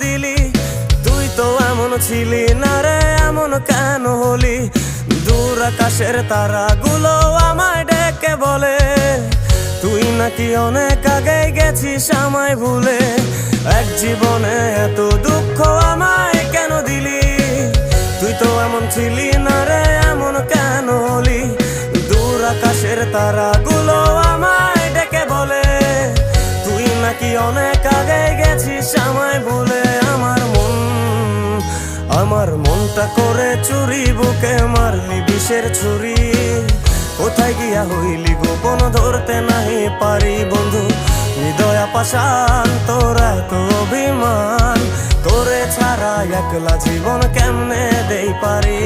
দিলি? তুই তো এমন ছিলি না রে, এমন কেন হলি? দূর আকাশের তারাগুলো আমায় ডেকে বলে তুই নাকি অনেক আগে গেছিস আমায় ভুলে। এক জীবনে এত দুঃখ আমায় কেন দিলি? তুই তো এমন ছিলি না রে, এমন কেন হলি? দূর আকাশের তারাগুলো আমায় ডেকে বলে তুই নাকি অনেক আগে গেছিস আমায় ভুলে। আমার মনটা করে চুরি, বুকে মারলি বিষের ছুরি। কোথায় গিয়া হইলি গোপন ধরতে নাহি পারি বন্ধু। হৃদয় পাষাণ তোর এত অভিমান, তোরে ছাড়া একলা জীবন কেমনে দেই পারি?